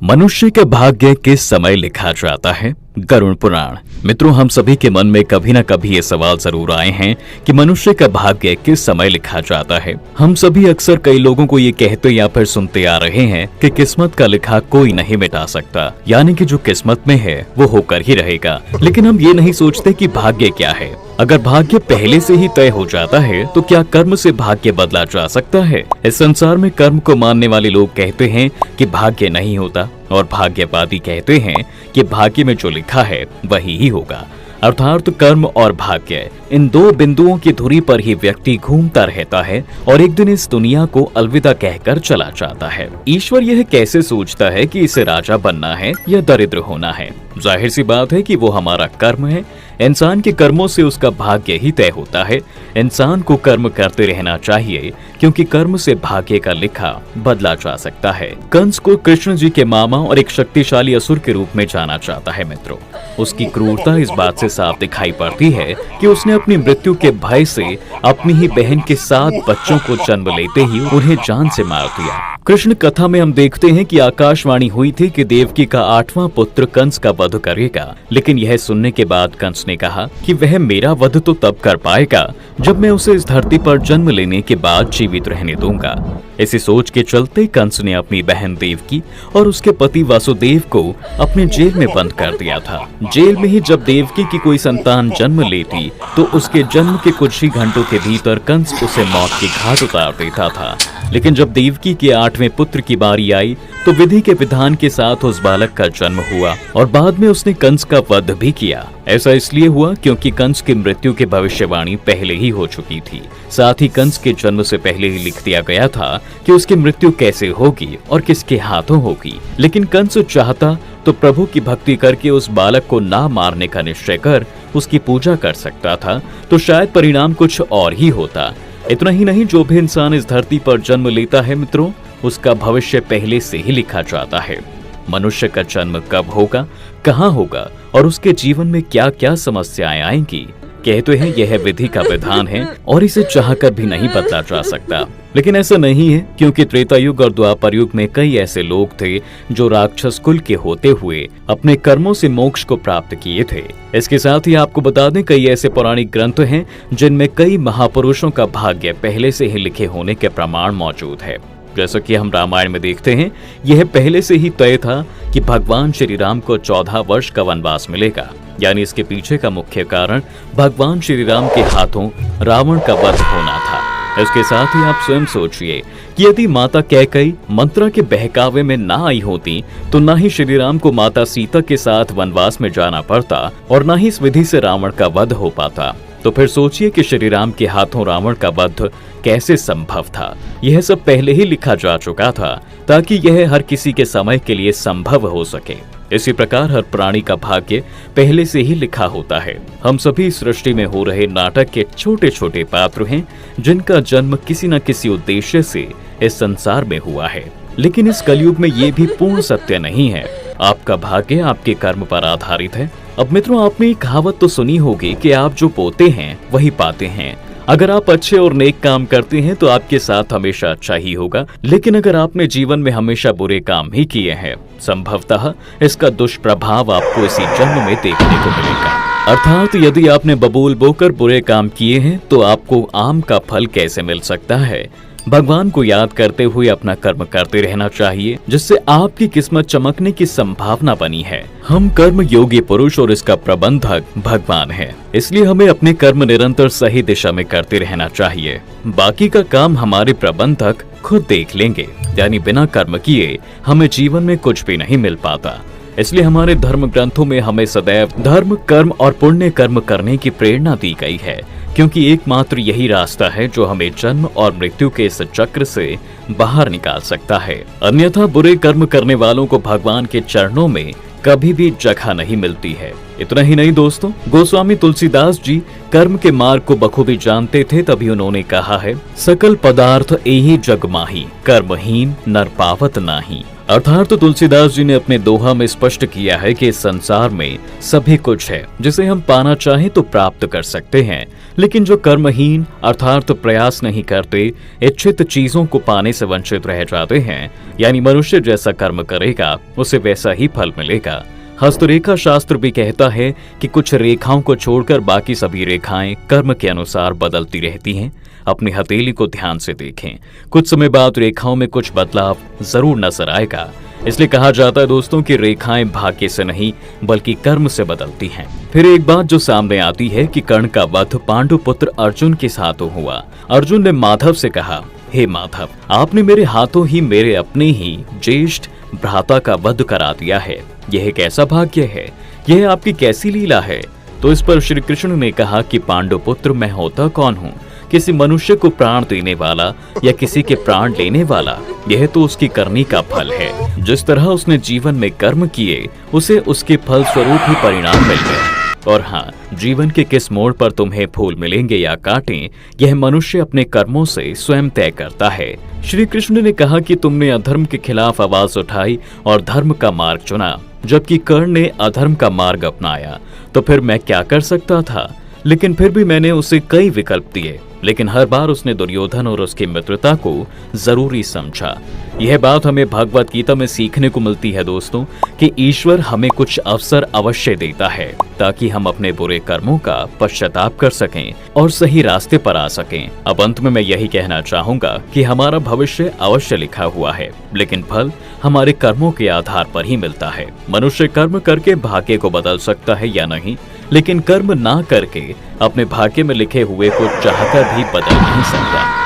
मनुष्य के भाग्य किस समय लिखा जाता है? गरुड़ पुराण। मित्रों, हम सभी के मन में कभी न कभी ये सवाल जरूर आए हैं कि मनुष्य का भाग्य किस समय लिखा जाता है। हम सभी अक्सर कई लोगों को ये कहते या फिर सुनते आ रहे हैं कि किस्मत का लिखा कोई नहीं मिटा सकता, यानी कि जो किस्मत में है वो होकर ही रहेगा। लेकिन हम ये नहीं सोचते कि भाग्य क्या है। अगर भाग्य पहले से ही तय हो जाता है तो क्या कर्म से भाग्य बदला जा सकता है? इस संसार में कर्म को मानने वाले लोग कहते हैं कि भाग्य नहीं होता, और भाग्यवादी कहते हैं कि भाग्य में जो लिखा है वही ही होगा। अर्थात कर्म और भाग्य, इन दो बिंदुओं की धुरी पर ही व्यक्ति घूमता रहता है और एक दिन इस दुनिया को अलविदा कहकर चला जाता है। ईश्वर यह कैसे सोचता है कि इसे राजा बनना है या दरिद्र होना है? जाहिर सी बात है कि वो हमारा कर्म है। इंसान के कर्मों से उसका भाग्य ही तय होता है। इंसान को कर्म करते रहना चाहिए, क्योंकि कर्म से भाग्य का लिखा बदला जा सकता है। कंस को कृष्ण जी के मामा और एक शक्तिशाली असुर के रूप में जाना जाता है। मित्रों, उसकी क्रूरता इस बात से साफ दिखाई पड़ती है कि उसने अपनी मृत्यु के भय से अपनी ही बहन के 7 बच्चों को जन्म लेते ही उन्हें जान से मार दिया। कृष्ण कथा में हम देखते हैं कि आकाशवाणी हुई थी कि देवकी का 8वां पुत्र कंस का वध करेगा, लेकिन यह सुनने के बाद कंस ने कहा कि वह मेरा वध तो तब कर पाएगा जब मैं उसे इस धरती पर जन्म लेने के बाद जीवित रहने दूंगा। इसी सोच के चलते कंस ने अपनी बहन देवकी और उसके पति वासुदेव को अपने जेल में बंद कर दिया था। जेल में ही जब देवकी की कोई संतान जन्म लेती तो उसके जन्म के कुछ ही घंटों के भीतर कंस उसे मौत की घाट उतार देता था। लेकिन जब देवकी के 8वें पुत्र की बारी आई तो विधि के विधान के साथ उस बालक का जन्म हुआ और बाद में उसने कंस का वध भी किया। ऐसा इसलिए हुआ क्योंकि कंस की मृत्यु की भविष्यवाणी पहले ही हो चुकी थी। साथ ही कंस के जन्म से पहले ही लिख दिया गया था कि उसकी मृत्यु कैसे होगी और किसके हाथों होगी। लेकिन कंस चाहता तो प्रभु की भक्ति करके उस बालक को ना मारने का निश्चय कर उसकी पूजा कर सकता था, तो शायद परिणाम कुछ और ही होता। इतना ही नहीं, जो भी इंसान इस धरती पर जन्म लेता है मित्रों, उसका भविष्य पहले से ही लिखा जाता है। मनुष्य का जन्म कब होगा, कहाँ होगा और उसके जीवन में क्या क्या समस्याएं आएंगी, कहते हैं यह विधि का विधान है और इसे चाहकर भी नहीं बदला जा सकता। लेकिन ऐसा नहीं है, क्योंकि त्रेता युग और द्वापर युग में कई ऐसे लोग थे जो राक्षस कुल के होते हुए अपने कर्मों से मोक्ष को प्राप्त किए थे। इसके साथ ही आपको बता दें, कई ऐसे पौराणिक ग्रंथ हैं जिनमें कई महापुरुषों का भाग्य पहले से ही लिखे होने के प्रमाण मौजूद है। जैसा कि हम रामायण में देखते हैं, यह पहले से ही तय था कि भगवान श्री राम को 14 वर्ष का वनवास मिलेगा। यानी इसके पीछे का मुख्य कारण भगवान श्री राम के हाथों रावण का वध होना था। इसके साथ ही आप स्वयं सोचिए कि यदि माता कैकेयी मंत्रा के बहकावे में ना आई होती तो ना ही श्री राम को माता सीता के साथ वनवास में जाना पड़ता और ना ही इस विधि से रावण का वध हो पाता। तो फिर सोचिए कि श्री राम के हाथों रावण का वध कैसे संभव था। यह सब पहले ही लिखा जा चुका था ताकि यह हर किसी के समय के लिए संभव हो सके। इसी प्रकार हर प्राणी का भाग्य पहले से ही लिखा होता है। हम सभी सृष्टि में हो रहे नाटक के छोटे छोटे पात्र हैं जिनका जन्म किसी न किसी उद्देश्य से इस संसार में हुआ है। लेकिन इस कलयुग में ये भी पूर्ण सत्य नहीं है। आपका भाग्य आपके कर्म पर आधारित है। अब मित्रों, आपने एक कहावत तो सुनी होगी कि आप जो बोते हैं वही पाते हैं। अगर आप अच्छे और नेक काम करते हैं तो आपके साथ हमेशा अच्छा ही होगा, लेकिन अगर आपने जीवन में हमेशा बुरे काम ही किए हैं, संभवतः इसका दुष्प्रभाव आपको इसी जन्म में देखने को मिलेगा। अर्थात यदि आपने बबूल बोकर बुरे काम किए हैं तो आपको आम का फल कैसे मिल सकता है? भगवान को याद करते हुए अपना कर्म करते रहना चाहिए, जिससे आपकी किस्मत चमकने की संभावना बनी है। हम कर्म योगी पुरुष और इसका प्रबंधक भगवान है, इसलिए हमें अपने कर्म निरंतर सही दिशा में करते रहना चाहिए। बाकी का काम हमारे प्रबंधक खुद देख लेंगे। यानी बिना कर्म किए हमें जीवन में कुछ भी नहीं मिल पाता। इसलिए हमारे धर्म ग्रंथों में हमें सदैव धर्म, कर्म और पुण्य कर्म करने की प्रेरणा दी गई है, क्योंकि एकमात्र यही रास्ता है जो हमें जन्म और मृत्यु के इस चक्र से बाहर निकाल सकता है। अन्यथा बुरे कर्म करने वालों को भगवान के चरणों में कभी भी जगह नहीं मिलती है। इतना ही नहीं दोस्तों, गोस्वामी तुलसीदास जी कर्म के मार्ग को बखूबी जानते थे, तभी उन्होंने कहा है, सकल पदार्थ एहि जग माही, कर्महीन नर पावत नाही। अर्थात तुलसीदास जी ने अपने दोहा में स्पष्ट किया है कि इस संसार में सभी कुछ है जिसे हम पाना चाहें तो प्राप्त कर सकते हैं, लेकिन जो कर्महीन अर्थात प्रयास नहीं करते, इच्छित चीजों को पाने से वंचित रह जाते हैं, यानी मनुष्य जैसा कर्म करेगा उसे वैसा ही फल मिलेगा। हस्तरेखा शास्त्र भी कहता है कि कुछ रेखाओं को छोड़कर बाकी सभी रेखाएं कर्म के अनुसार बदलती रहती हैं। अपनी हथेली को ध्यान से देखें, कुछ समय बाद रेखाओं में कुछ बदलाव जरूर नजर आएगा। इसलिए कहा जाता है दोस्तों कि रेखाएं भाग्य से नहीं बल्कि कर्म से बदलती हैं। फिर एक बात जो सामने आती है कि कर्ण का वध पांडु पुत्र अर्जुन के हाथों हुआ। अर्जुन ने माधव से कहा, हे माधव, आपने मेरे हाथों ही मेरे अपने ही ज्येष्ठ भ्राता का वध करा दिया है। यह कैसा भाग्य है, यह आपकी कैसी लीला है। तो इस पर श्री कृष्ण ने कहा कि पांडु पुत्र मैं होता कौन हूँ, किसी मनुष्य को प्राण देने वाला या किसी के प्राण लेने वाला, यह तो उसकी करनी का फल है। जिस तरह उसने जीवन में कर्म किए उसे उसके फल स्वरूप ही परिणाम मिल गए। और हाँ, जीवन के किस मोड़ पर तुम्हें फूल मिलेंगे या कांटे, यह मनुष्य अपने कर्मों से स्वयं तय करता है। श्री कृष्ण ने कहा कि तुमने अधर्म के खिलाफ आवाज उठाई और धर्म का मार्ग चुना, जबकि कर्ण ने अधर्म का मार्ग अपनाया। तो फिर मैं क्या कर सकता था, लेकिन फिर भी मैंने उसे कई विकल्प दिए, लेकिन हर बार उसने दुर्योधन और उसकी मित्रता को जरूरी समझा। यह बात हमें भगवत गीता में सीखने को मिलती है दोस्तों कि ईश्वर हमें कुछ अवसर अवश्य देता है ताकि हम अपने बुरे कर्मों का पश्चाताप कर सकें और सही रास्ते पर आ सकें। अब अंत में मैं यही कहना चाहूंगा कि हमारा भविष्य अवश्य लिखा हुआ है, लेकिन फल हमारे कर्मों के आधार पर ही मिलता है। मनुष्य कर्म करके भाग्य को बदल सकता है या नहीं, लेकिन कर्म ना करके अपने भाग्य में लिखे हुए को चाहकर भी बदल नहीं सकता।